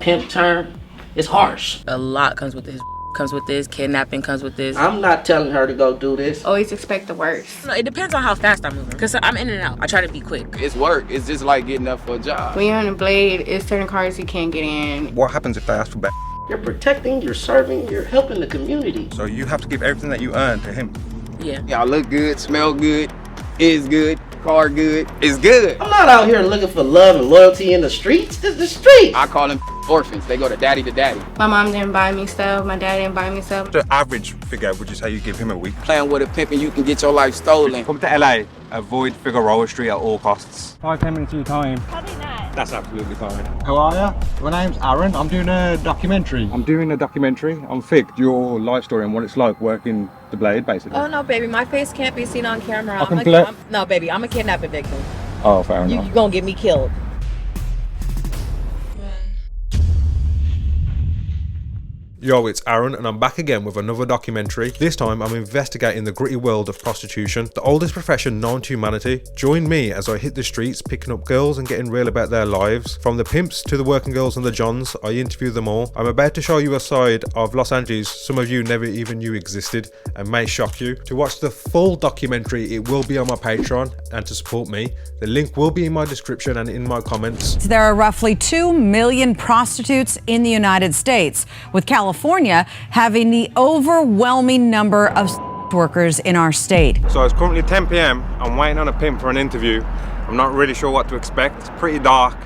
pimp term, it's harsh. A lot comes with this. Comes with this. Kidnapping comes with this. I'm not telling her to go do this. Always expect the worst. No, it depends on how fast I'm moving. Because I'm in and out. I try to be quick. It's work. It's just like getting up for a job. When you're on a blade, it's certain cars you can't get in. What happens if they ask for back? You're protecting, you're serving, you're helping the community. So you have to give everything that you earn to him. Yeah. Y'all look good, smell good, is good, car good. It's good. I'm not out here looking for love and loyalty in the streets. This is the streets. I call them orphans. They go to daddy. My mom didn't buy me stuff. My dad didn't buy me stuff. The average figure, would you say you give him a week? Playing with a pimp and you can get your life stolen. Come to LA, avoid Figueroa Street at all costs. 5-10 minutes of your time. Probably not. That's absolutely fine. How are you? My name's Aaron. I'm doing a documentary. I'm doing a documentary on Fig, your life story and what it's like working the blade, basically. Oh no, baby, my face can't be seen on camera. No, baby, I'm a kidnapping victim. Oh, fair enough. You gonna get me killed. Yo, it's Aaron and I'm back again with another documentary. This time I'm investigating the gritty world of prostitution, the oldest profession known to humanity. Join me as I hit the streets picking up girls and getting real about their lives. From the pimps to the working girls and the Johns, I interview them all. I'm about to show you a side of Los Angeles some of you never even knew existed and may shock you. To watch the full documentary, it will be on my Patreon, and to support me, the link will be in my description and in my comments. There are roughly 2 million prostitutes in the United States, with California having the overwhelming number of workers in our state. So it's currently 10 p.m. I'm waiting on a pimp for an interview. I'm not really sure what to expect. It's pretty dark,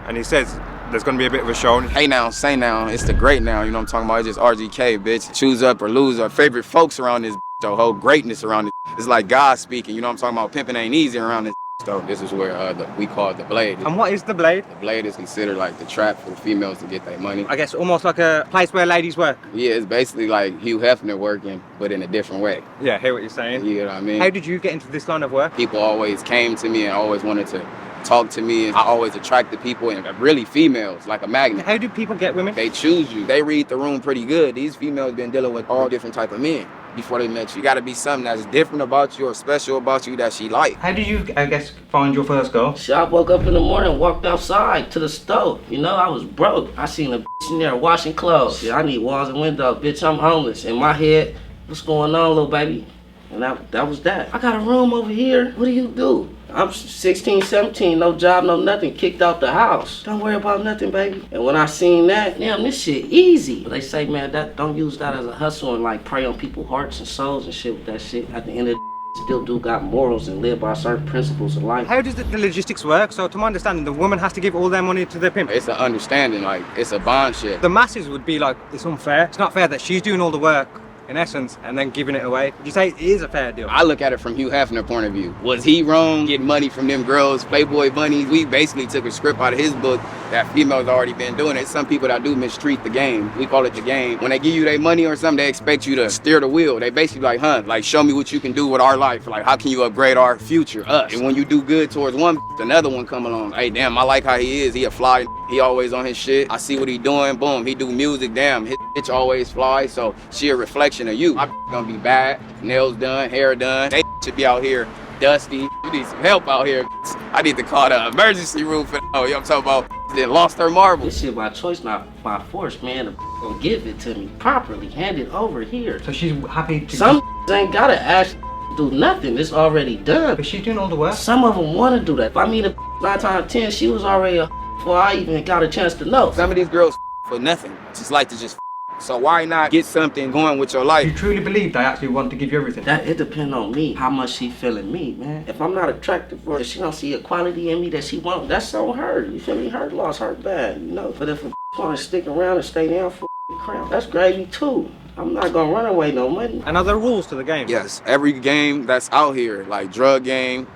and he says there's gonna be a bit of a show. Hey now, say now, it's the great now, you know what I'm talking about? It's just RGK, bitch. Choose up or lose. Our favorite folks around this, the whole greatness around this. It's like God speaking, you know what I'm talking about? Pimping ain't easy around this. So this is where we call it the blade. And what is the blade? The blade is considered like the trap for the females to get their money. I guess almost like a place where ladies work. Yeah, it's basically like Hugh Hefner working, but in a different way. Yeah, I hear what you're saying. You know what I mean? How did you get into this line of work? People always came to me and always wanted to talk to me. I always attracted people, and really females, like a magnet. How do people get women? They choose you. They read the room pretty good. These females been dealing with all different type of men before they met you. You gotta be something that's different about you or special about you that she like. How did you, I guess, find your first girl? I woke up in the morning, walked outside to the stove. You know, I was broke. I seen a bitch in there washing clothes. Yeah, I need walls and windows. Bitch, I'm homeless. In my head, what's going on, little baby? And that was that. I got a room over here. What do you do? I'm 16, 17, no job, no nothing, kicked out the house. Don't worry about nothing, baby. And when I seen that, damn, this shit easy. But they say, man, don't use that as a hustle and like prey on people's hearts and souls and shit with that shit. At the end of the still do got morals and live by certain principles of life. How does the logistics work? So to my understanding, the woman has to give all their money to the pimp. It's an understanding, like, it's a bond shit. The masses would be like, it's unfair. It's not fair that she's doing all the work, in essence, and then giving it away. Would you say it is a fair deal? I look at it from Hugh Hefner point of view. Was he wrong getting money from them girls, Playboy bunnies? We basically took a script out of his book that females already been doing it. Some people that do mistreat the game. We call it the game. When they give you their money or something, they expect you to steer the wheel. They basically like, like show me what you can do with our life. Like, how can you upgrade our future, us? And when you do good towards one, another one come along. Hey, damn, I like how he is. He a fly. He always on his shit. I see what he doing. Boom, he do music. Damn, his bitch always fly. So she a reflection of you. My gonna be bad. Nails done, hair done. They should be out here dusty. You need some help out here. I need to call the emergency room for you know what I'm talking about. Then lost her marble. This shit by choice, not by force, man. Gonna give it to me properly. Hand it over here. So she's happy to... Some ain't gotta ask do nothing. It's already done. But she's doing all the work? Some of them want to do that. If I meet a 9 times 10, she was already before I even got a chance to know. Some of these girls for nothing. Just like to just so why not get something going with your life? You truly believe they actually want to give you everything? That it depends on me, how much she feeling me, man. If I'm not attractive for her, if she don't see a quality in me that she want, that's on her. You feel me? Her loss, her bad, you know. But if a want to stick around and stay down for crown, that's gravy too. I'm not gonna run away no money. And are there rules to the game? Yes, every game that's out here, like drug game,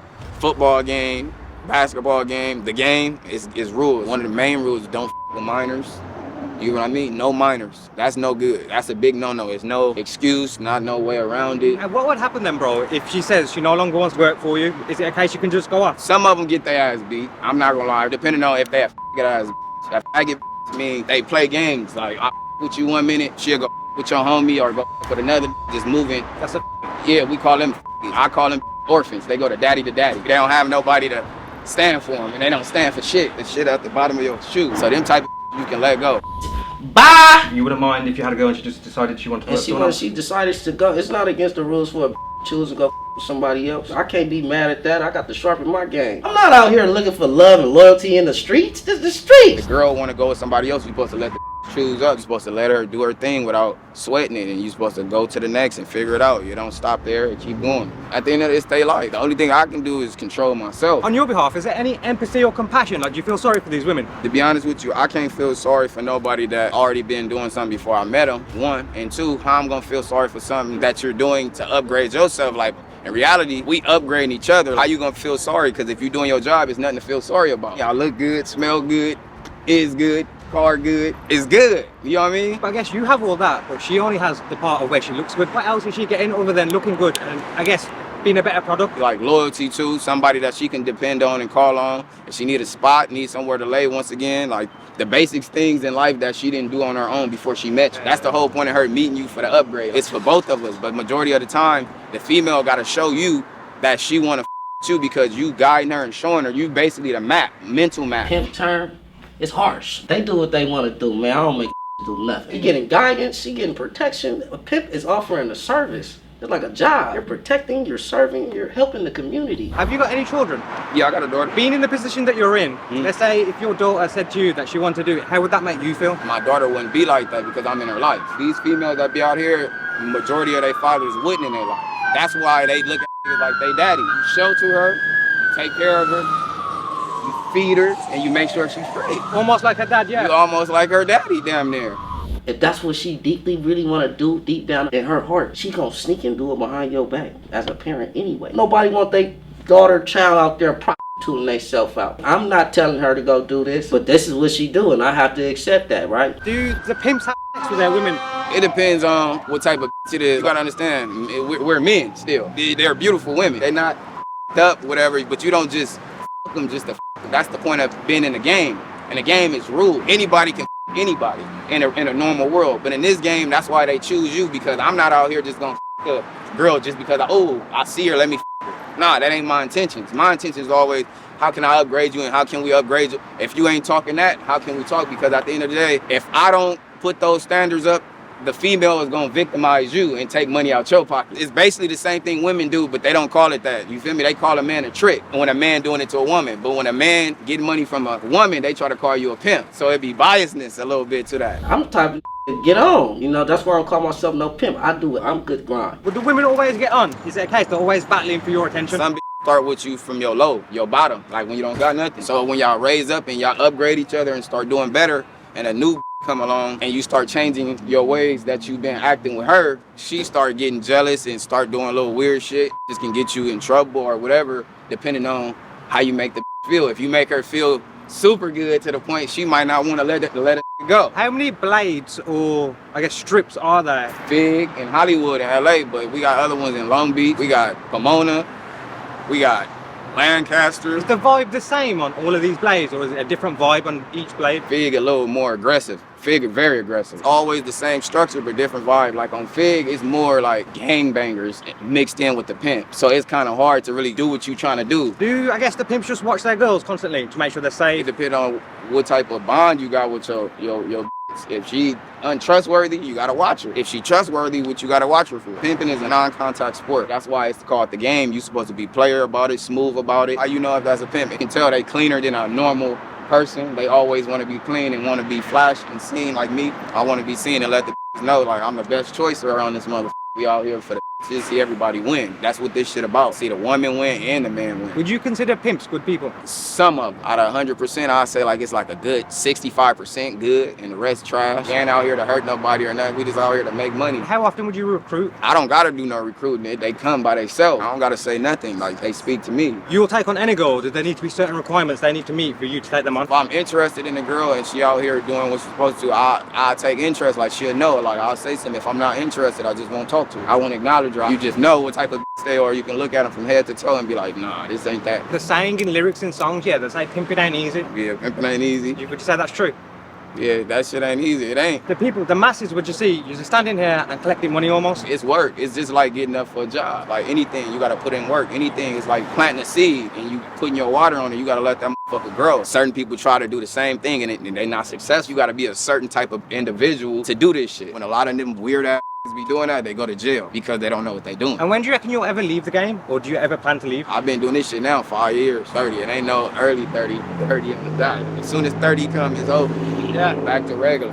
football game, basketball game, the game is rules. One of the main rules is don't with minors. You know what I mean? No minors. That's no good. That's a big no-no. It's no excuse, not no way around it. And what would happen then, bro, if she says she no longer wants to work for you? Is it a case you can just go off? Some of them get their ass beat. I'm not gonna lie. Depending on if they have ass. If I get mean, they play games. Like, I with you 1 minute, she'll go with your homie or go with another, just moving. That's a yeah, we call them I call them orphans. They go to daddy. They don't have nobody to stand for them, and they don't stand for shit. The shit at the bottom of your shoe. So them type of you can let go. Bye! You wouldn't mind if you had a girl and she just decided she wanted to And when she decided to go, it's not against the rules for a choose to go with somebody else. I can't be mad at that. I got to sharpen my game. I'm not out here looking for love and loyalty in the streets. This is the streets. The girl want to go with somebody else, you're supposed to let the choose up. You're supposed to let her do her thing without sweating it, and you're supposed to go to the next and figure it out. You don't stop there and keep going. At the end of the day, it's their life. The only thing I can do is control myself. On your behalf, is there any empathy or compassion? Like, do you feel sorry for these women? To be honest with you, I can't feel sorry for nobody that already been doing something before I met them, one. And two, how I'm gonna feel sorry for something that you're doing to upgrade yourself. Like, in reality, we upgrading each other. How you gonna feel sorry? Because if you're doing your job, it's nothing to feel sorry about. Y'all look good, smell good, is good, car good, it's good. You know what I mean? But I guess you have all that, but she only has the part of where she looks good. What else is she getting other than looking good and, I guess, being a better product? Like loyalty too, somebody that she can depend on and call on. If she need a spot, need somewhere to lay once again, like the basic things in life that she didn't do on her own before she met you. That's the whole point of her meeting you, for the upgrade. It's for both of us, but majority of the time, the female gotta show you that she wanna you because you guiding her and showing her. You basically the map, mental map. Pimp term, it's harsh. They do what they want to do, man. I don't make do nothing. You getting guidance, she getting protection. A pimp is offering a service. It's like a job. You're protecting, you're serving, you're helping the community. Have you got any children? Yeah, I got a daughter. Being in the position that you're in, let's say if your daughter said to you that she wanted to do it, how would that make you feel? My daughter wouldn't be like that because I'm in her life. These females that be out here, majority of their fathers wouldn't in their life. That's why they look at it like they daddy. You shelter her, you take care of her, you feed her, and you make sure she's straight. Almost like her dad, yeah. You almost like her daddy, damn near. If that's what she deeply really want to do deep down in her heart, she gonna sneak and do it behind your back as a parent anyway. Nobody want their daughter, child out there prostituting themselves out. I'm not telling her to go do this, but this is what she do, and I have to accept that, right? Do the pimps have sex with their women? It depends on what type of it is. You gotta understand, we're men still. They're beautiful women. They're not up, whatever, but you don't just them just to them. That's the point of being in the game. And the game is rule. Anybody can anybody in a normal world. But in this game, that's why they choose you, because I'm not out here just gonna a girl just because I see her, let me her. Nah, that ain't my intentions. My intentions is always, how can I upgrade you and how can we upgrade you? If you ain't talking that, how can we talk? Because at the end of the day, if I don't put those standards up, the female is gonna victimize you and take money out your pocket. It's basically the same thing women do, but they don't call it that. You feel me? They call a man a trick when a man doing it to a woman. But when a man getting money from a woman, they try to call you a pimp. So it be biasness a little bit to that. I'm the type of to get on. You know, that's why I don't call myself no pimp. I do it. I'm good grind. Would the women always get on? Is it a case they're always battling for your attention? Some start with you from your low, your bottom, like when you don't got nothing. So when y'all raise up and y'all upgrade each other and start doing better, and a new come along and you start changing your ways that you've been acting with her, she start getting jealous and start doing a little weird shit. This can get you in trouble or whatever, depending on how you make the feel. If you make her feel super good to the point she might not want to let it go. How many blades or I guess strips are there? Big in Hollywood and LA, but we got other ones in Long Beach. We got Pomona. We got Lancaster. Is the vibe the same on all of these blades, or is it a different vibe on each blade? Fig a little more aggressive. Fig very aggressive. Always the same structure, but different vibe. Like on Fig, it's more like gangbangers mixed in with the pimp. So it's kind of hard to really do what you're trying to do. Do I guess the pimps just watch their girls constantly to make sure they're safe? It depends on what type of bond you got with your If she untrustworthy, you gotta watch her. If she trustworthy, what you gotta watch her for? Pimping is a non-contact sport. That's why it's called the game. You supposed to be player about it, smooth about it. How you know if that's a pimp? You can tell they cleaner than a normal person. They always want to be clean and want to be flashed and seen like me. I want to be seen and let the know like I'm the best choice around this motherfucker. We all here for the to see everybody win. That's what this shit about. See the woman win and the man win. Would you consider pimps good people? Some of them. Out of 100%, I'd say like it's like a good 65% good and the rest trash. We ain't out here to hurt nobody or nothing. We just out here to make money. How often would you recruit? I don't gotta do no recruiting. They come by themselves. I don't gotta say nothing. Like they speak to me. You'll take on any girl. Do there need to be certain requirements they need to meet for you to take them on? If I'm interested in a girl and she out here doing what she's supposed to, I take interest. Like she'll know. Like I'll say something. If I'm not interested, I just won't talk to her. I won't acknowledge her. You just know what type of they are. You can look at them from head to toe and be like, nah, this ain't that. The saying in lyrics and songs, yeah, they say pimping ain't easy. Yeah, pimping ain't easy. Would you say that's true? Yeah, that shit ain't easy. It ain't. The people, the masses, what you see, you're just standing here and collecting money almost. It's work. It's just like getting up for a job. Like anything, you gotta put in work. Anything is like planting a seed and you putting your water on it. You gotta let that fuck a girl. Certain people try to do the same thing and they're not successful. You gotta be a certain type of individual to do this shit. When a lot of them weird ass be doing that, they go to jail because they don't know what they're doing. And when do you reckon you'll ever leave the game? Or do you ever plan to leave? I've been doing this shit now 5 years, 30. It ain't no early 30 after that. As soon as 30 comes, it's over. Yeah. Back to regular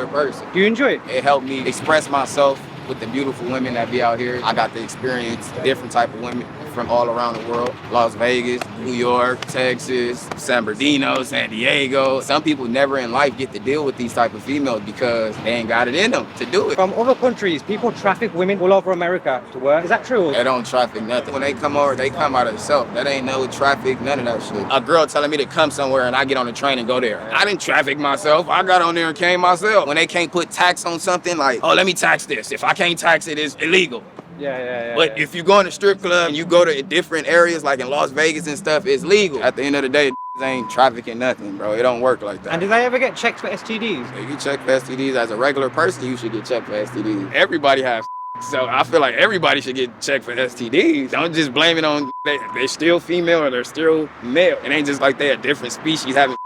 person. Do you enjoy it? It helped me express myself with the beautiful women that be out here. I got to experience different type of women from all around the world. Las Vegas, New York, Texas, San Bernardino, San Diego. Some people never in life get to deal with these type of females because they ain't got it in them to do it. From other countries, people traffic women all over America to work. Is that true? They don't traffic nothing. When they come over, they come out of themselves. That ain't no traffic, none of that shit. A girl telling me to come somewhere and I get on the train and go there. I didn't traffic myself. I got on there and came myself. When they can't put tax on something, like, oh, let me tax this. If I can't tax it, it's illegal. Yeah. But if you go in a strip club and you go to different areas like in Las Vegas and stuff, it's legal. At the end of the day, ain't trafficking nothing, bro. It don't work like that. And do they ever get checked for STDs? If you check for STDs as a regular person, you should get checked for STDs. Everybody has so I feel like everybody should get checked for STDs. Don't just blame it on they're still female or they're still male. It ain't just like they're a different species having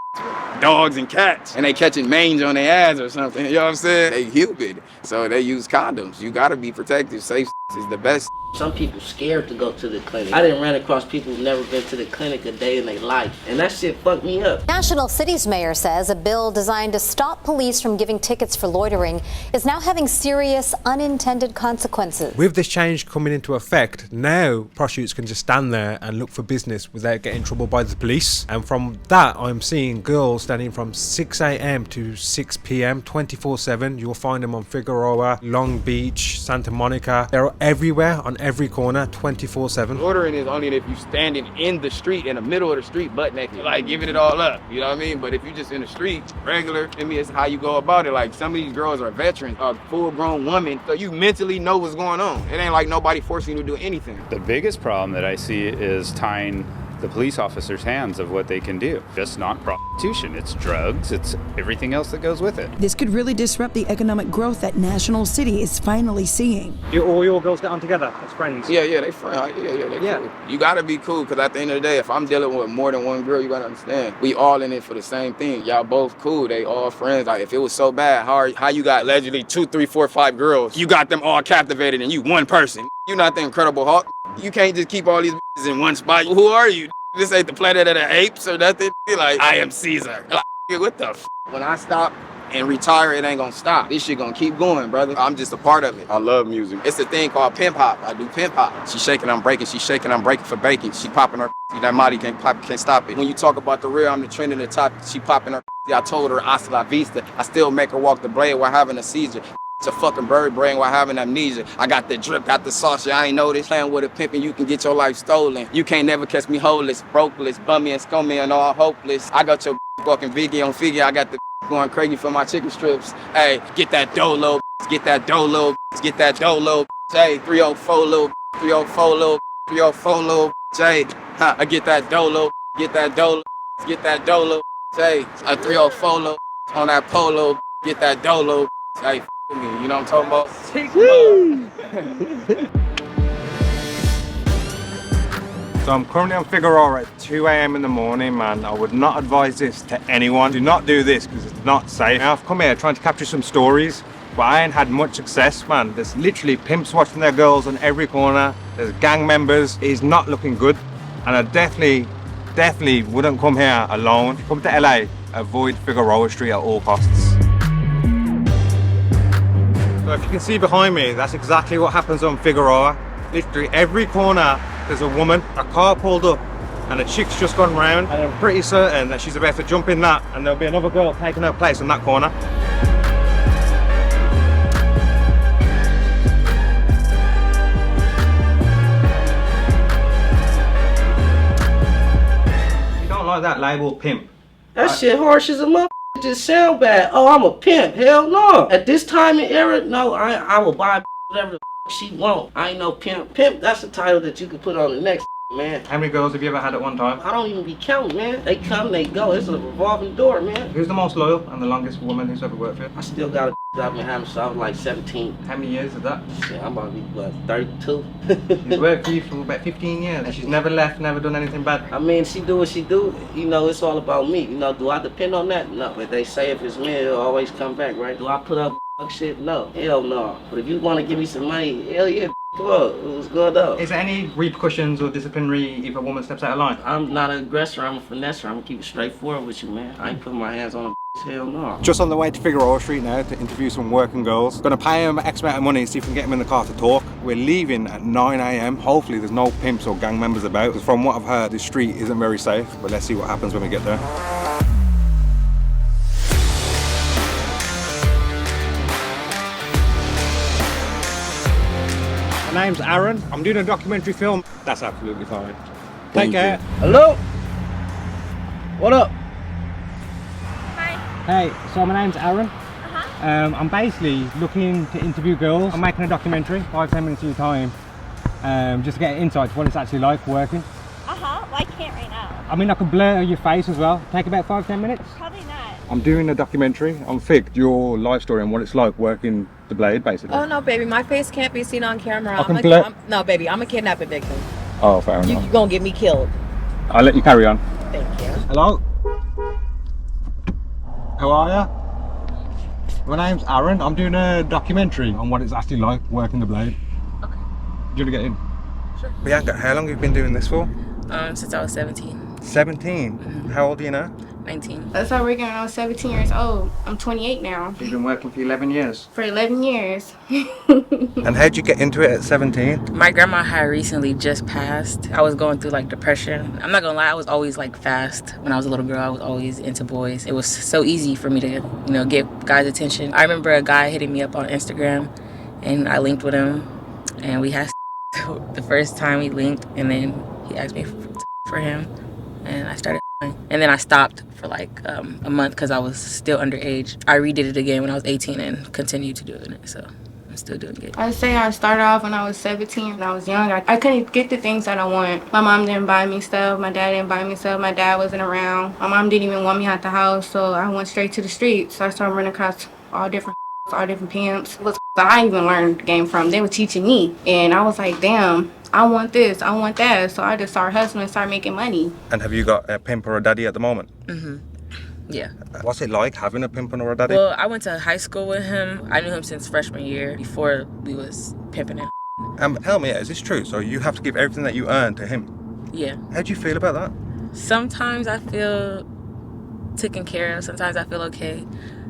dogs and cats and they catching mange on their ass or something. You know what I'm saying? They humid, so they use condoms. You gotta be protected. Safe is the best. Some people scared to go to the clinic. I didn't run across people who've never been to the clinic a day in their life, and that shit fucked me up. National City's mayor says a bill designed to stop police from giving tickets for loitering is now having serious unintended consequences. With this change coming into effect, now prostitutes can just stand there and look for business without getting in trouble by the police. And from that, I'm seeing girls standing from 6 a.m. to 6 p.m. 24/7. You'll find them on Figueroa, Long Beach, Santa Monica. They're everywhere on every corner 24/7. Ordering is only if you standing in the street, in the middle of the street, butt naked, like giving it all up. You know what I mean? But if you just in the street, regular, I mean, it's how you go about it. Like some of these girls are veterans, are full-grown women, so you mentally know what's going on. It ain't like nobody forcing you to do anything. The biggest problem that I see is tying the police officers' hands of what they can do. Just not prostitution, it's drugs, it's everything else that goes with it. This could really disrupt the economic growth that National City is finally seeing. Do all your girls get on together as friends? Yeah, they friends. Yeah. Cool. You gotta be cool, because at the end of the day, if I'm dealing with more than one girl, you gotta understand, we all in it for the same thing. Y'all both cool, they all friends. Like, if it was so bad, how you got allegedly 2, 3, 4, 5 girls, you got them all captivated and you one person. You not the Incredible Hulk. You can't just keep all these in one spot. Who are you? This ain't the Planet of the Apes or nothing. Like, I am Caesar. Like, what the f? When I stop and retire, it ain't gonna stop. This shit gonna keep going, brother. I'm just a part of it. I love music. It's a thing called pimp hop. I do pimp hop. She shaking, I'm breaking. She shaking, I'm breaking for bacon. She popping her that Marty can't stop it. When you talk about the real, I'm the trend in the top. She popping her I told her hasta la vista. I still make her walk the blade while having a seizure. It's a fucking bird brain while having amnesia. I got the drip, got the sauce, I ain't know this. Playing with a pimp and you can get your life stolen. You can't never catch me holeless, brokeless, bummy and scummy and all hopeless. I got your fucking Viggy on figure, I got the going crazy for my chicken strips. Hey, get that dough, little get that dough, little get that dough, little hey, 304, little 304, little 304, little J. I get that dough, little get that dough, get that dough, little hey, a 304, little on that polo, get that dough, little hey. You know what I'm talking about? So I'm currently on Figueroa at 2 a.m. in the morning, man. I would not advise this to anyone. Do not do this because it's not safe. Now, I've come here trying to capture some stories, but I ain't had much success, man. There's literally pimps watching their girls on every corner. There's gang members. It's not looking good. And I definitely wouldn't come here alone. If you come to LA, avoid Figueroa Street at all costs. So if you can see behind me, that's exactly what happens on Figueroa. Literally every corner there's a woman, a car pulled up and a chick's just gone round, and I'm pretty certain that she's about to jump in that and there'll be another girl taking her place in that corner. You don't like that label pimp? That shit harsh as a mother. Just sound bad. Oh, I'm a pimp. Hell no. At this time and era, no, I will buy whatever the she want. I ain't no pimp. Pimp, that's a title that you can put on the next man. How many girls have you ever had at one time? I don't even be counting, man. They come, they go. It's a revolving door, man. Who's the most loyal and the longest woman who's ever worked for you? I still got a I've been having since I was like 17. How many years is that? Shit, I'm about to be, what, 32? She's worked for you for about 15 years and she's never left, never done anything bad? I mean, she do what she do. You know, it's all about me. You know, do I depend on that? No. But they say if it's me, it'll always come back, right? Do I put up shit? No. Hell no. But if you want to give me some money, hell yeah, come on. What's good up? Is there any repercussions or disciplinary if a woman steps out of line? I'm not an aggressor, I'm a finesser. I'm gonna keep it straightforward with you, man. I ain't putting my hands on a hell no. Just on the way to Figueroa Street now to interview some working girls. Gonna pay them X amount of money and see if we can get them in the car to talk. We're leaving at 9 AM. Hopefully there's no pimps or gang members about. Because from what I've heard, this street isn't very safe. But let's see what happens when we get there. My name's Aaron. I'm doing a documentary film. That's absolutely fine. Take care. Hello? What up? Hey, so my name's Aaron. I'm basically looking to interview girls. I'm making a documentary, 5-10 minutes of your time, just to get insight to what it's actually like working. Well, I can't right now. I mean, I could blur your face as well. Take about 5-10 minutes. Probably not. I'm doing a documentary on Fig, your life story and what it's like working the blade, basically. Oh no, baby, my face can't be seen on camera. No, baby, I'm a kidnapping victim. Oh, fair enough. You're gonna get me killed. I'll let you carry on. Thank you. Hello? How are you? My name's Aaron. I'm doing a documentary on what it's actually like working the blade. Okay. Do you want to get in? Sure. Bianca, how long have you been doing this for? Since I was 17. 17? How old are you now? 19. I started working when I was 17 years old. I'm 28 now. You've been working for 11 years? For 11 years. And how'd you get into it at 17? My grandma had recently just passed. I was going through like depression. I'm not gonna lie, I was always like fast. When I was a little girl, I was always into boys. It was so easy for me to, get guys' attention. I remember a guy hitting me up on Instagram and I linked with him and we had the first time we linked, and then he asked me for him and I started. And then I stopped for like a month because I was still underage. I redid it again when I was 18 and continued to do it, so I'm still doing it. I'd say I started off when I was 17 and I was young. I couldn't get the things that I want. My mom didn't buy me stuff. My dad didn't buy me stuff. My dad wasn't around. My mom didn't even want me out the house, so I went straight to the streets. So I started running across all different pimps. It was I even learned the game from. They were teaching me, and I was like, damn, I want this, I want that. So I just started hustling and started making money. And have you got a pimp or a daddy at the moment? Yeah. What's it like having a pimp or a daddy? Well, I went to high school with him. I knew him since freshman year before we was pimping him. Tell me, is this true? So you have to give everything that you earn to him? Yeah. How do you feel about that? Sometimes I feel taken care of. Sometimes I feel okay.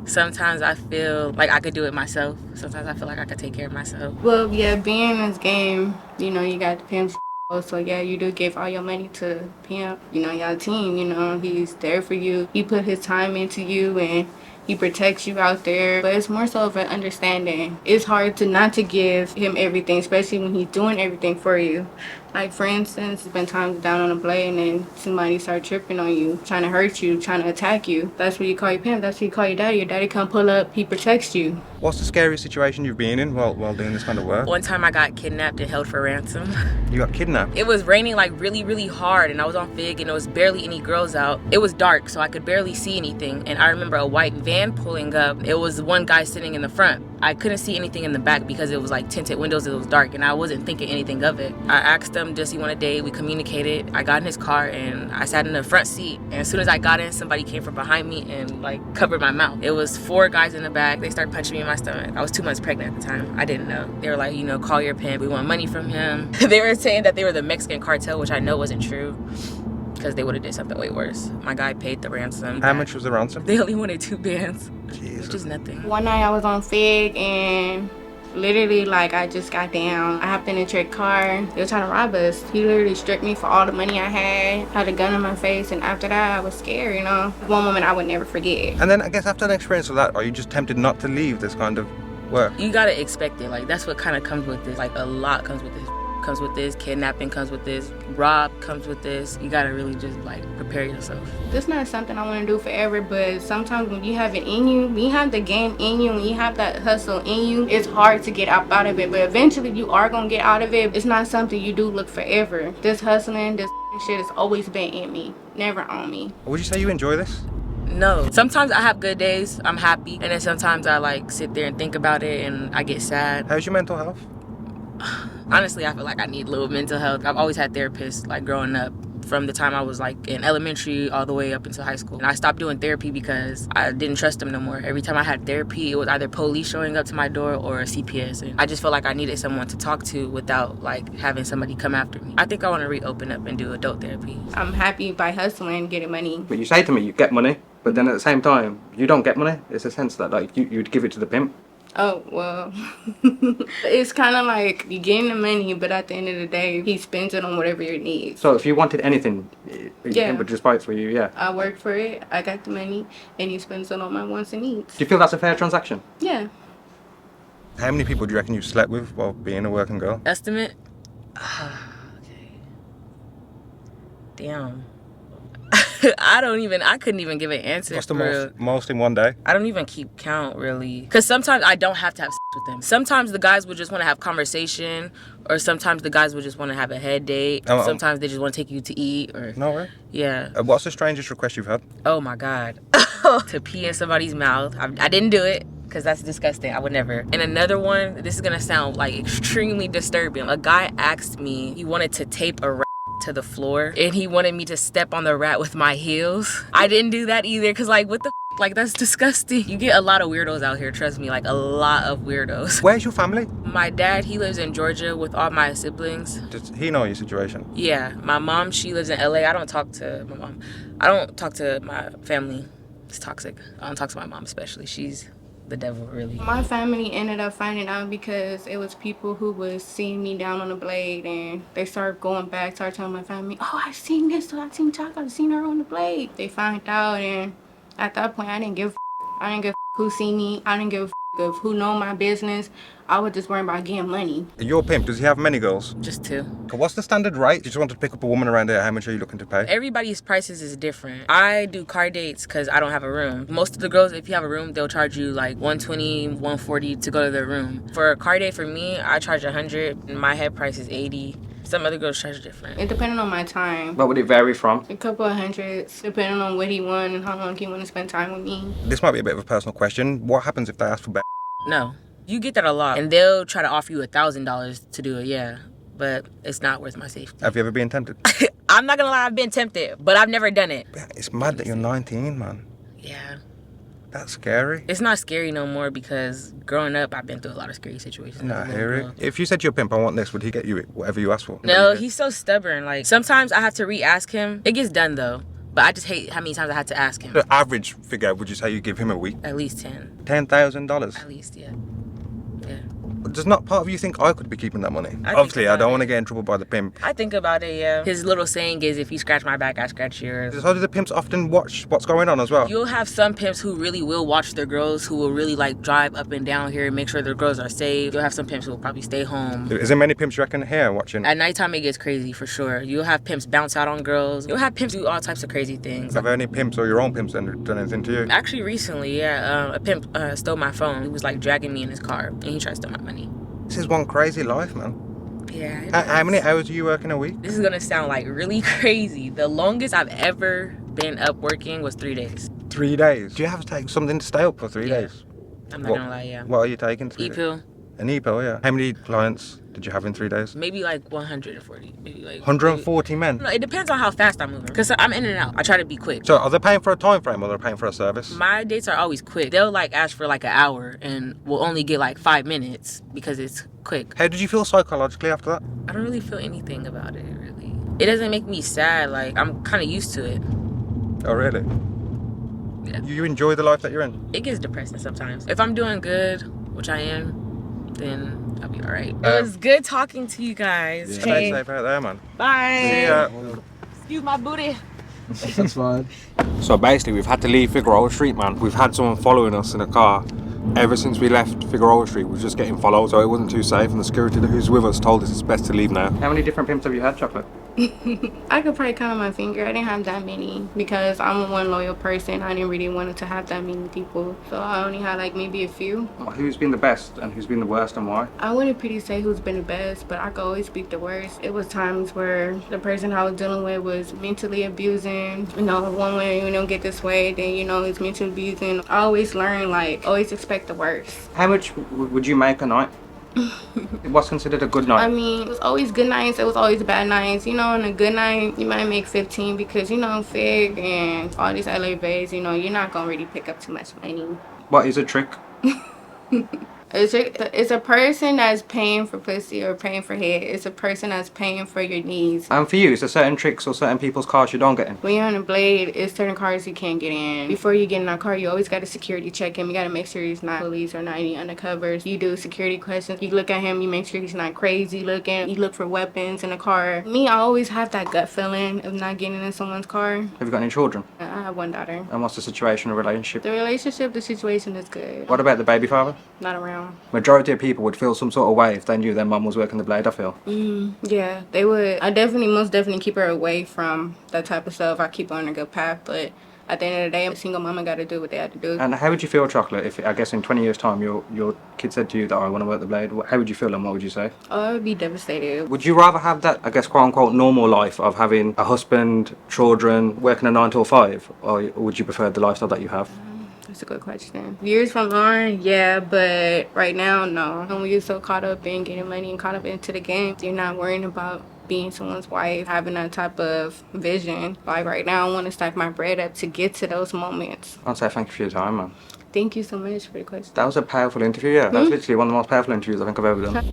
Sometimes I feel like I could do it myself. Sometimes I feel like I could take care of myself. Well, yeah, being in this game, you got the pimps. So yeah, you do give all your money to Pimp. Y'all team, he's there for you. He put his time into you and he protects you out there. But it's more so of an understanding. It's hard to not to give him everything, especially when he's doing everything for you. Like, for instance, there's been times down on a blade and then somebody start tripping on you, trying to hurt you, trying to attack you. That's what you call your pimp. That's what you call your daddy. Your daddy come pull up, he protects you. What's the scariest situation you've been in while doing this kind of work? One time I got kidnapped and held for ransom. You got kidnapped? It was raining like really, really hard and I was on Fig and there was barely any girls out. It was dark, so I could barely see anything. And I remember a white van pulling up. It was one guy sitting in the front. I couldn't see anything in the back because it was like tinted windows, it was dark, and I wasn't thinking anything of it. I asked him, does he want a date? We communicated. I got in his car and I sat in the front seat. And as soon as I got in, somebody came from behind me and like covered my mouth. It was 4 guys in the back. They started punching me in my stomach. I was 2 months pregnant at the time. I didn't know. They were like, call your pimp. We want money from him. They were saying that they were the Mexican cartel, which I know wasn't true, because they would have did something way worse. My guy paid the ransom. How much was the ransom? They only wanted 2 bands. Jesus. Which is nothing. One night I was on Fig and literally I just got down. I hopped in a trick car. They were trying to rob us. He literally stripped me for all the money I had a gun in my face, and after that I was scared, One moment I would never forget. And then I guess after an experience of that, are you just tempted not to leave this kind of work? You gotta expect it. Like, that's what kind of comes with this. Like, a lot comes with this. Comes with this, kidnapping comes with this, rob comes with this. You gotta really just prepare yourself. This not something I want to do forever, but sometimes when you have it in you, when you have the game in you, when you have that hustle in you, it's hard to get out of it, but eventually you are gonna get out of it. It's not something you do look forever. This hustling, this shit has always been in me, never on me. Would you say you enjoy this? No. Sometimes I have good days, I'm happy, and then sometimes I like sit there and think about it and I get sad. How's your mental health? Honestly, I feel like I need a little mental health. I've always had therapists like growing up, from the time I was like in elementary all the way up into high school. And I stopped doing therapy because I didn't trust them no more. Every time I had therapy, it was either police showing up to my door or a CPS. And I just felt like I needed someone to talk to without like having somebody come after me. I think I want to reopen up and do adult therapy. I'm happy by hustling, getting money. But you say to me, you get money, but then at the same time, you don't get money. It's a sense that like you'd give it to the pimp. Oh, well, it's kind of like you getting the money, but at the end of the day, he spends it on whatever your needs. So if you wanted anything, Yeah. pimp would just buy it for you, yeah. I work for it, I got the money, and he spends it on my wants and needs. Do you feel that's a fair transaction? Yeah. How many people do you reckon you slept with while being a working girl? Estimate? Okay. Damn. I couldn't even give an answer. What's the most in one day? I don't even keep count, really. Because sometimes I don't have to have sex with them. Sometimes the guys would just want to have conversation, or sometimes the guys would just want to have a head date. Sometimes they just want to take you to eat. Or No way. Yeah. What's the strangest request you've had? Oh my God. To pee in somebody's mouth. I didn't do it, because that's disgusting. I would never. And another one, this is going to sound like extremely disturbing. A guy asked me, he wanted to tape a rat to the floor, and he wanted me to step on the rat with my heels. I didn't do that either, because like, what the f? Like, that's disgusting. You get a lot of weirdos out here, trust me, like a lot of weirdos. Where's your family? My dad, he lives in Georgia with all my siblings. Does he know your situation? Yeah. My mom, she lives in LA. I don't talk to my mom. I don't talk to my family. It's toxic. I don't talk to my mom especially. She's the devil, really. My family ended up finding out because it was people who was seeing me down on the blade, and they started going back, started telling my family, oh, I seen this, I seen Chuck, I seen her on the blade. They found out, and at that point, I didn't give a I didn't give a who see me. I didn't give a of who know my business. I was just worrying about getting money. Your pimp, does he have many girls? Just 2. What's the standard rate? You just want to pick up a woman around here, how much are you looking to pay? Everybody's prices is different. I do car dates because I don't have a room. Most of the girls, if you have a room, they'll charge you like $120, $140 to go to their room. For a car date for me, I charge $100, and my head price is $80. Some other girls charge different. It depending on my time. What would it vary from? A couple of hundreds, depending on what he want and how long he want to spend time with me. This might be a bit of a personal question. What happens if they ask for back? No. You get that a lot, and they'll try to offer you $1,000 to do it, yeah. But it's not worth my safety. Have you ever been tempted? I'm not gonna lie, I've been tempted, but I've never done it. It's mad that you're 19, man. Yeah. That's scary. It's not scary no more because growing up, I've been through a lot of scary situations. Nah, I hear it. If you said to your pimp, I want this, would he get you whatever you ask for? No, he's so stubborn. Like, sometimes I have to re-ask him. It gets done, though. But I just hate how many times I had to ask him. The average figure, would you say you give him a week? At least 10. $10,000? At least, yeah. Does not part of you think I could be keeping that money? I Obviously, I don't want to get in trouble by the pimp. I think about it, yeah. His little saying is, if you scratch my back, I scratch yours. So do the pimps often watch what's going on as well? You'll have some pimps who really will watch their girls, who will really like drive up and down here and make sure their girls are safe. You'll have some pimps who will probably stay home. Is there many pimps you reckon here watching? At nighttime, it gets crazy for sure. You'll have pimps bounce out on girls. You'll have pimps do all types of crazy things. Have any pimps or your own pimps done anything to you? Actually, recently, yeah, a pimp stole my phone. He was like dragging me in his car, and he tried to steal my money. This is one crazy life, man. Yeah. How many hours do you work in a week? This is gonna sound like really crazy. The longest I've ever been up working was 3 days. 3 days? Do you have to take something to stay up for 3 days? I'm not gonna lie, yeah. What are you taking? E-pill. An e-pill, yeah. How many clients did you have in 3 days? Maybe like 140. Maybe like 140 men? No, it depends on how fast I'm moving. Because I'm in and out. I try to be quick. So are they paying for a time frame or they're paying for a service? My dates are always quick. They'll like ask for like an hour and we'll only get like 5 minutes because it's quick. How did you feel psychologically after that? I don't really feel anything about it, really. It doesn't make me sad. Like, I'm kind of used to it. Oh, really? Yeah. You enjoy the life that you're in? It gets depressing sometimes. If I'm doing good, which I am, then I'll be all right. It was good talking to you guys. Yeah. Stay safe out there, man. Bye. See ya. Excuse my booty. That's fine. So basically, we've had to leave Figueroa Street, man. We've had someone following us in a car. Ever since we left Figueroa Street, we're just getting followed, so it wasn't too safe, and the security who's with us told us it's best to leave now. How many different pimps have you had, Chocolate? I could probably count on my finger. I didn't have that many because I'm one loyal person. I didn't really want to have that many people. So I only had like maybe a few. Who's been the best and who's been the worst and why? I wouldn't pretty say who's been the best, but I could always speak the worst. It was times where the person I was dealing with was mentally abusing. You know, one way you don't get this way, then you know it's mentally abusing. I always learn, like, always expect the worst. How much would you make a night? What's considered a good night? I mean, it was always good nights, it was always bad nights. You know, on a good night, you might make 15 because, you know, Fig and all these LA bays, you know, you're not gonna really pick up too much money. What is a trick? It's a person that's paying for pussy or paying for head. It's a person that's paying for your needs. And for you, is there certain tricks or certain people's cars you don't get in? When you're on a blade, it's certain cars you can't get in. Before you get in a car, you always got a security check him. You got to make sure he's not police or not any undercovers. You do security questions. You look at him, you make sure he's not crazy looking. You look for weapons in the car. Me, I always have that gut feeling of not getting in someone's car. Have you got any children? I have one daughter. And what's the situation or relationship? The situation is good. What about the baby father? Not around. Majority of people would feel some sort of way if they knew their mum was working the blade, I feel. Yeah, they would. I most definitely keep her away from that type of stuff. I keep her on a good path, but at the end of the day, a single mama got to do what they have to do. And how would you feel, Chocolate, if I guess in 20 years' time your kid said to you that I want to work the blade? How would you feel and what would you say? Oh, I would be devastated. Would you rather have that, I guess, quote-unquote normal life of having a husband, children, working a 9 to 5? Or would you prefer the lifestyle that you have? That's a good question. Years from on, yeah, but right now, no. When you're so caught up in getting money and caught up into the game, you're not worrying about being someone's wife, having that type of vision. Like right now, I want to stack my bread up to get to those moments. I'd say thank you for your time, man. Thank you so much for the question. That was a powerful interview, yeah. That's literally one of the most powerful interviews I think I've ever done.